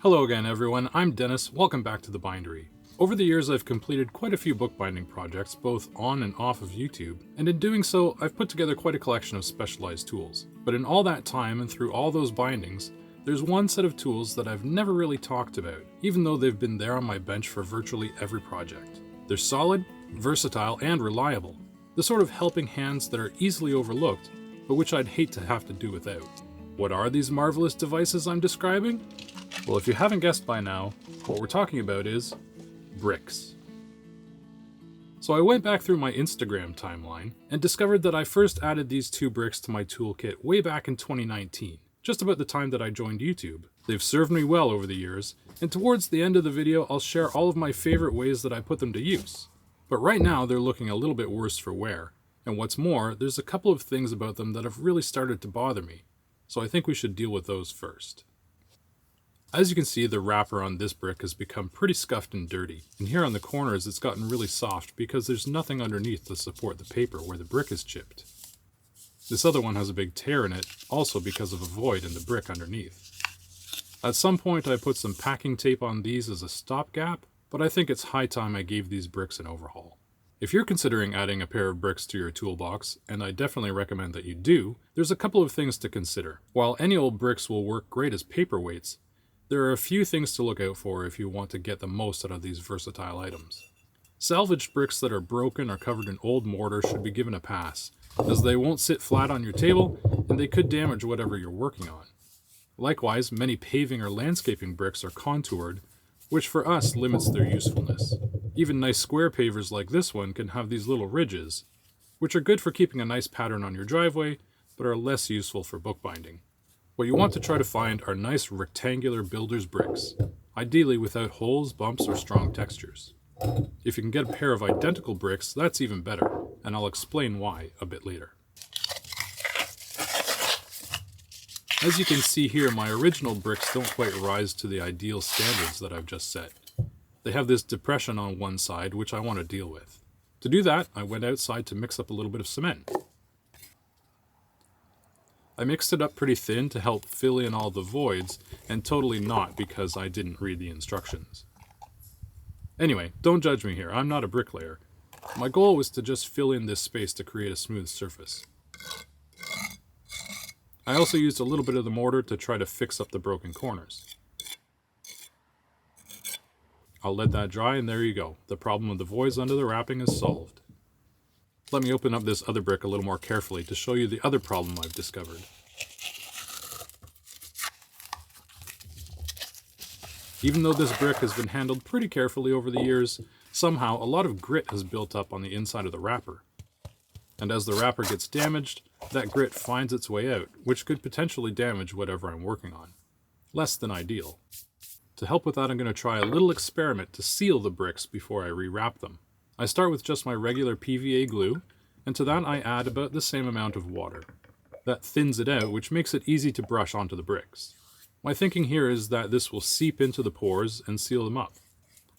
Hello again everyone, I'm Dennis, welcome back to the Bindery. Over the years I've completed quite a few bookbinding projects both on and off of YouTube, and in doing so I've put together quite a collection of specialized tools. But in all that time and through all those bindings, there's one set of tools that I've never really talked about, even though they've been there on my bench for virtually every project. They're solid, versatile, and reliable. The sort of helping hands that are easily overlooked, but which I'd hate to have to do without. What are these marvelous devices I'm describing? Well, if you haven't guessed by now, what we're talking about is bricks. So I went back through my Instagram timeline and discovered that I first added these two bricks to my toolkit way back in 2019, just about the time that I joined YouTube. They've served me well over the years, and towards the end of the video I'll share all of my favorite ways that I put them to use. But right now they're looking a little bit worse for wear, and what's more, there's a couple of things about them that have really started to bother me, so I think we should deal with those first. As you can see, the wrapper on this brick has become pretty scuffed and dirty, and here on the corners it's gotten really soft because there's nothing underneath to support the paper where the brick is chipped. This other one has a big tear in it, also because of a void in the brick underneath. At some point I put some packing tape on these as a stopgap, but I think it's high time I gave these bricks an overhaul. If you're considering adding a pair of bricks to your toolbox, and I definitely recommend that you do, there's a couple of things to consider. While any old bricks will work great as paperweights, there are a few things to look out for if you want to get the most out of these versatile items. Salvaged bricks that are broken or covered in old mortar should be given a pass, as they won't sit flat on your table and they could damage whatever you're working on. Likewise, many paving or landscaping bricks are contoured, which for us limits their usefulness. Even nice square pavers like this one can have these little ridges, which are good for keeping a nice pattern on your driveway, but are less useful for bookbinding. What you want to try to find are nice rectangular builder's bricks, ideally without holes, bumps, or strong textures. If you can get a pair of identical bricks, that's even better, and I'll explain why a bit later. As you can see here, my original bricks don't quite rise to the ideal standards that I've just set. They have this depression on one side, which I want to deal with. To do that, I went outside to mix up a little bit of cement. I mixed it up pretty thin to help fill in all the voids, and totally not because I didn't read the instructions. Anyway, don't judge me here, I'm not a bricklayer. My goal was to just fill in this space to create a smooth surface. I also used a little bit of the mortar to try to fix up the broken corners. I'll let that dry and there you go. The problem with the voids under the wrapping is solved. Let me open up this other brick a little more carefully to show you the other problem I've discovered. Even though this brick has been handled pretty carefully over the years, somehow a lot of grit has built up on the inside of the wrapper. And as the wrapper gets damaged, that grit finds its way out, which could potentially damage whatever I'm working on. Less than ideal. To help with that, I'm going to try a little experiment to seal the bricks before I rewrap them. I start with just my regular PVA glue, and to that I add about the same amount of water. That thins it out, which makes it easy to brush onto the bricks. My thinking here is that this will seep into the pores and seal them up.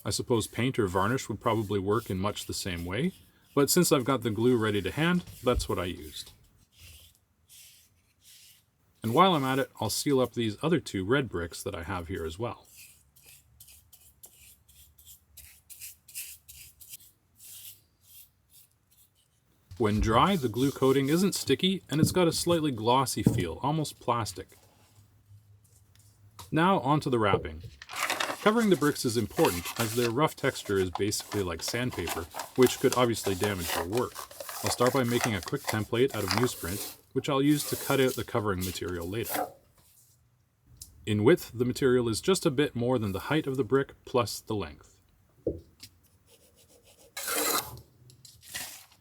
I suppose paint or varnish would probably work in much the same way, but since I've got the glue ready to hand, that's what I used. And while I'm at it, I'll seal up these other two red bricks that I have here as well. When dry, the glue coating isn't sticky and it's got a slightly glossy feel, almost plastic. Now onto the wrapping. Covering the bricks is important as their rough texture is basically like sandpaper, which could obviously damage your work. I'll start by making a quick template out of newsprint, which I'll use to cut out the covering material later. In width, the material is just a bit more than the height of the brick plus the length.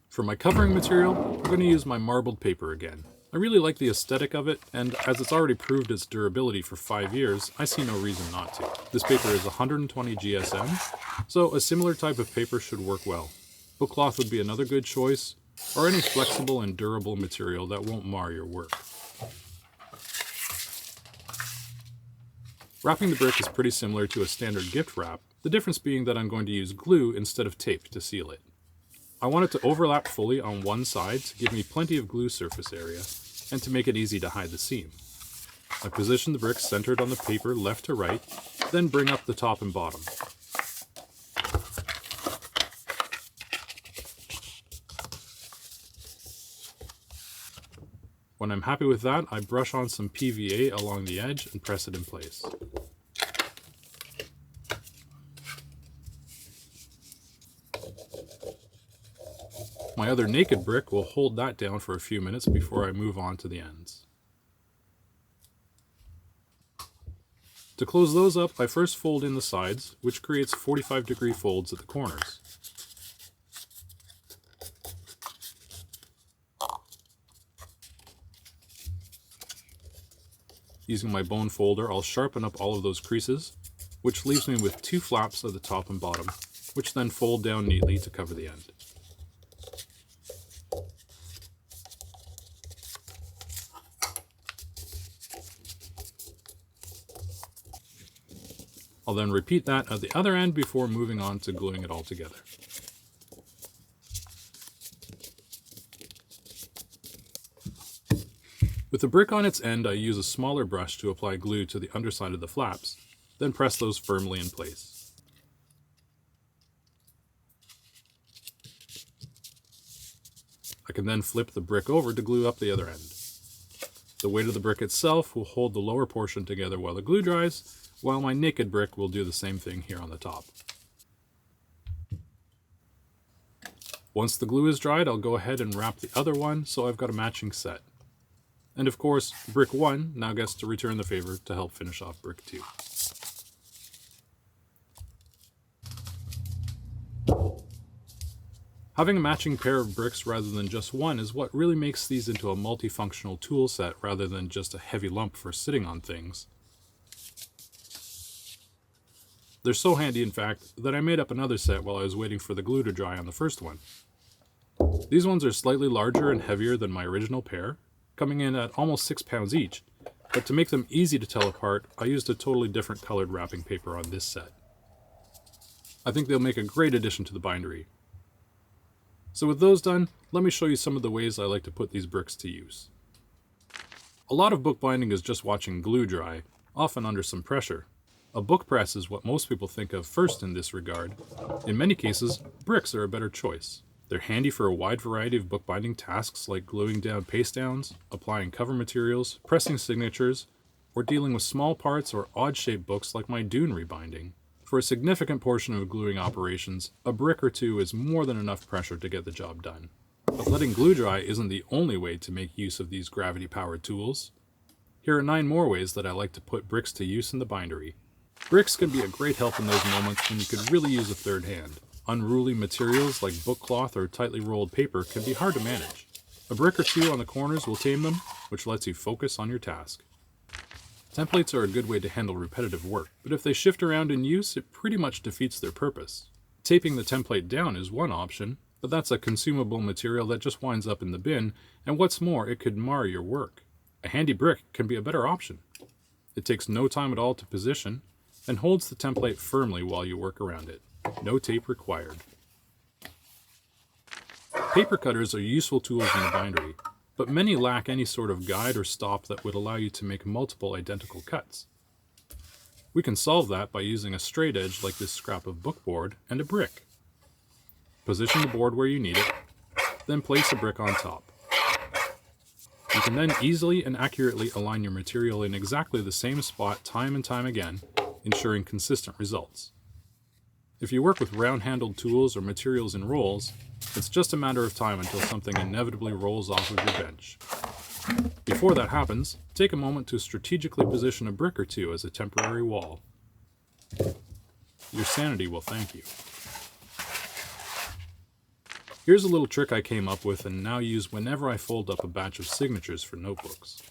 For my covering material, I'm going to use my marbled paper again. I really like the aesthetic of it, and as it's already proved its durability for 5 years, I see no reason not to. This paper is 120 GSM, so a similar type of paper should work well. Book cloth would be another good choice, or any flexible and durable material that won't mar your work. Wrapping the brick is pretty similar to a standard gift wrap, the difference being that I'm going to use glue instead of tape to seal it. I want it to overlap fully on one side to give me plenty of glue surface area, and to make it easy to hide the seam. I position the bricks centered on the paper left to right, then bring up the top and bottom. When I'm happy with that, I brush on some PVA along the edge and press it in place. My other naked brick will hold that down for a few minutes before I move on to the ends. To close those up, I first fold in the sides, which creates 45-degree folds at the corners. Using my bone folder, I'll sharpen up all of those creases, which leaves me with 2 flaps at the top and bottom, which then fold down neatly to cover the end. I'll then repeat that at the other end before moving on to gluing it all together. With the brick on its end, I use a smaller brush to apply glue to the underside of the flaps, then press those firmly in place. I can then flip the brick over to glue up the other end. The weight of the brick itself will hold the lower portion together while the glue dries, while my naked brick will do the same thing here on the top. Once the glue is dried, I'll go ahead and wrap the other one so I've got a matching set. And of course, brick 1 now gets to return the favor to help finish off brick 2. Having a matching pair of bricks rather than just one is what really makes these into a multifunctional tool set rather than just a heavy lump for sitting on things. They're so handy, in fact, that I made up another set while I was waiting for the glue to dry on the first one. These ones are slightly larger and heavier than my original pair, coming in at almost 6 pounds each, but to make them easy to tell apart, I used a totally different colored wrapping paper on this set. I think they'll make a great addition to the bindery. So with those done, let me show you some of the ways I like to put these bricks to use. A lot of bookbinding is just watching glue dry, often under some pressure. A book press is what most people think of first in this regard. In many cases, bricks are a better choice. They're handy for a wide variety of bookbinding tasks like gluing down paste downs, applying cover materials, pressing signatures, or dealing with small parts or odd-shaped books like my Dune rebinding. For a significant portion of gluing operations, a brick or two is more than enough pressure to get the job done. But letting glue dry isn't the only way to make use of these gravity-powered tools. Here are 9 more ways that I like to put bricks to use in the bindery. Bricks can be a great help in those moments when you could really use a third hand. Unruly materials like book cloth or tightly rolled paper can be hard to manage. A brick or two on the corners will tame them, which lets you focus on your task. Templates are a good way to handle repetitive work, but if they shift around in use, it pretty much defeats their purpose. Taping the template down is one option, but that's a consumable material that just winds up in the bin, and what's more, it could mar your work. A handy brick can be a better option. It takes no time at all to position, and holds the template firmly while you work around it. No tape required. Paper cutters are useful tools in the bindery, but many lack any sort of guide or stop that would allow you to make multiple identical cuts. We can solve that by using a straight edge like this scrap of bookboard and a brick. Position the board where you need it, then place a brick on top. You can then easily and accurately align your material in exactly the same spot time and time again, ensuring consistent results. If you work with round-handled tools or materials in rolls, it's just a matter of time until something inevitably rolls off of your bench. Before that happens, take a moment to strategically position a brick or two as a temporary wall. Your sanity will thank you. Here's a little trick I came up with and now use whenever I fold up a batch of signatures for notebooks.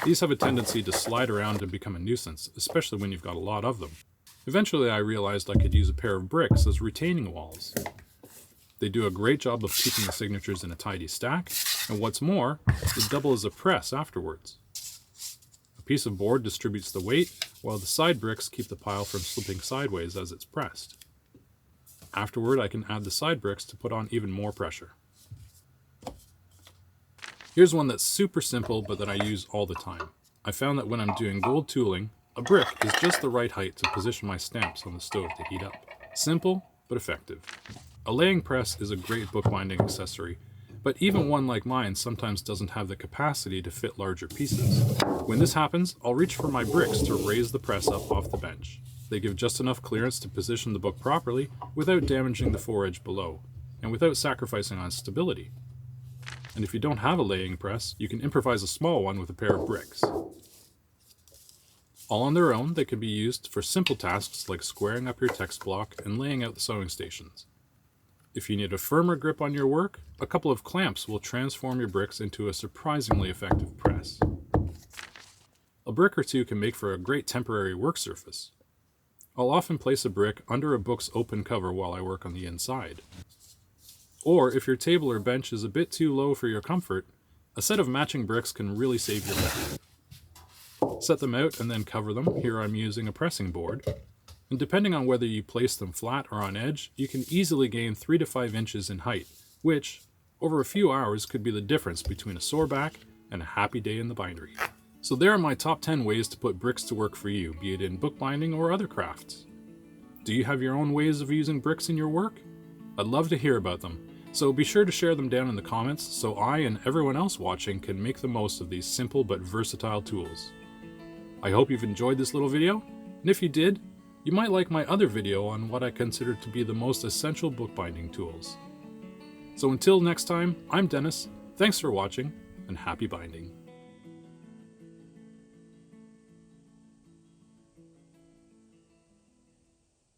These have a tendency to slide around and become a nuisance, especially when you've got a lot of them. Eventually I realized I could use a pair of bricks as retaining walls. They do a great job of keeping the signatures in a tidy stack, and what's more, they double as a press afterwards. A piece of board distributes the weight, while the side bricks keep the pile from slipping sideways as it's pressed. Afterward, I can add the side bricks to put on even more pressure. Here's one that's super simple but that I use all the time. I found that when I'm doing gold tooling, a brick is just the right height to position my stamps on the stove to heat up. Simple, but effective. A laying press is a great bookbinding accessory, but even one like mine sometimes doesn't have the capacity to fit larger pieces. When this happens, I'll reach for my bricks to raise the press up off the bench. They give just enough clearance to position the book properly without damaging the foredge below, and without sacrificing on stability. And if you don't have a laying press, you can improvise a small one with a pair of bricks. All on their own, they can be used for simple tasks like squaring up your text block and laying out the sewing stations. If you need a firmer grip on your work, a couple of clamps will transform your bricks into a surprisingly effective press. A brick or two can make for a great temporary work surface. I'll often place a brick under a book's open cover while I work on the inside. Or if your table or bench is a bit too low for your comfort, a set of matching bricks can really save your life. Set them out and then cover them. Here I'm using a pressing board. And depending on whether you place them flat or on edge, you can easily gain 3 to 5 inches in height, which, over a few hours, could be the difference between a sore back and a happy day in the bindery. So there are my top 10 ways to put bricks to work for you, be it in bookbinding or other crafts. Do you have your own ways of using bricks in your work? I'd love to hear about them, so be sure to share them down in the comments so I and everyone else watching can make the most of these simple but versatile tools. I hope you've enjoyed this little video, and if you did, you might like my other video on what I consider to be the most essential bookbinding tools. So until next time, I'm Dennis, thanks for watching, and happy binding.